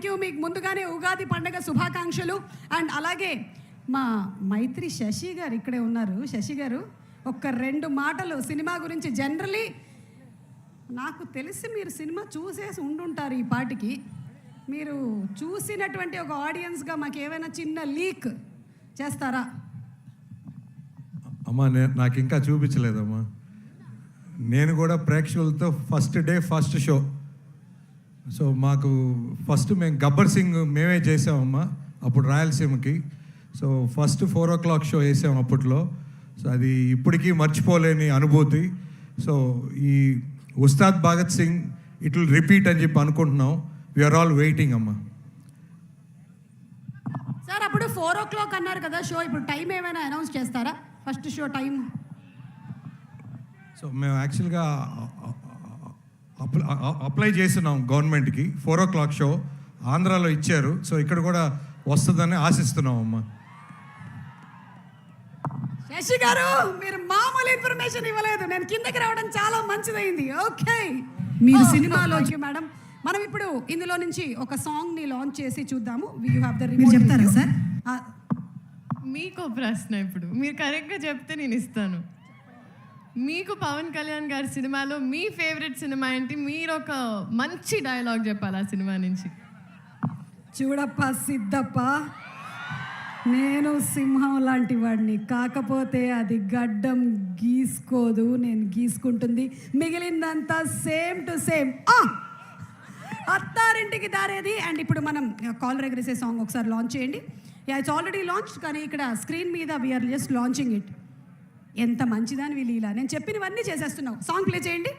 Thank you. మీకు ముందుగానే ఉగాది పండుగ శుభాకాంక్షలు. అండ్ అలాగే మా మైత్రి శశి గారు ఇక్కడే ఉన్నారు. శశి గారు ఒక్క 2 మాటలు సినిమా గురించి. జనరలీ నాకు తెలిసి మీరు సినిమా చూసేసి ఉండుంటారు ఈ పాటికి. మీరు చూసినటువంటి ఒక ఆడియన్స్గా మాకు ఏమైనా చిన్న లీక్ చేస్తారా? అమ్మా నాకు ఇంకా చూపించలేదమ్మా. నేను కూడా ప్రేక్షకులతో first day first show. So మాకు ఫస్ట్ మేము గబ్బర్ సింగ్ మేమే చేసామమ్మా అప్పుడు రాయలసీమకి. సో ఫస్ట్ 4 o'clock షో వేసాం అప్పట్లో. సో అది ఇప్పటికీ మర్చిపోలేని అనుభూతి. సో ఈ Ustaad Bhagat Singh it will repeat అని చెప్పి అనుకుంటున్నాం. వీఆర్ ఆల్ వెయిటింగ్ అమ్మా. సార్ అప్పుడు 4 o'clock అన్నారు కదా షో, ఇప్పుడు టైం ఏమైనా అనౌన్స్ చేస్తారా? First show time. సో మేము యాక్చువల్గా అప్లై చేస్తున్నాం గవర్నమెంట్కి. 4 o'clock షో ఆంధ్రాలో ఇచ్చారు. సో ఇక్కడ కూడా వస్తుందని ఆశిస్తున్నాం అమ్మా. శశి గారు మీరు మామూలు ఇన్ఫర్మేషన్ ఇవ్వలేదు. నేను కిందకి రావడం చాలా మంచిదైంది. ఓకే, మీరు సినిమాలోకి మేడం మనం ఇప్పుడు ఇందులో నుంచి ఒక సాంగ్ని లాంచ్ చేసి చూద్దాము. You have the remote. చెప్తారా సార్? మీకు ప్రశ్న, ఇప్పుడు మీరు కరెక్ట్గా చెప్తే నేను ఇస్తాను. మీకు పవన్ కళ్యాణ్ గారి సినిమాలో మీ ఫేవరెట్ సినిమా ఏంటి? మీరు ఒక మంచి డైలాగ్ చెప్పాలి ఆ సినిమా నుంచి. చూడప్ప సిద్ధప్ప, నేను సింహం లాంటి వాడిని, కాకపోతే అది గడ్డం గీసుకోదు, నేను గీసుకుంటుంది. మిగిలిందంతా same to same. Attarintiki Daredi. And ఇప్పుడు మనం కాలర్ ఎగరేసే సాంగ్ ఒకసారి లాంచ్ చేయండి. ఇట్స్ ఆల్రెడీ లాంచ్, కానీ ఇక్కడ స్క్రీన్ మీద వీఆర్ జస్ట్ లాంచింగ్ ఇట్. ఎంత మంచిదాని వీళ్ళు ఇలా నేను చెప్పినవన్నీ చేసేస్తున్నావు. సాంగ్ ప్లే చేయండి.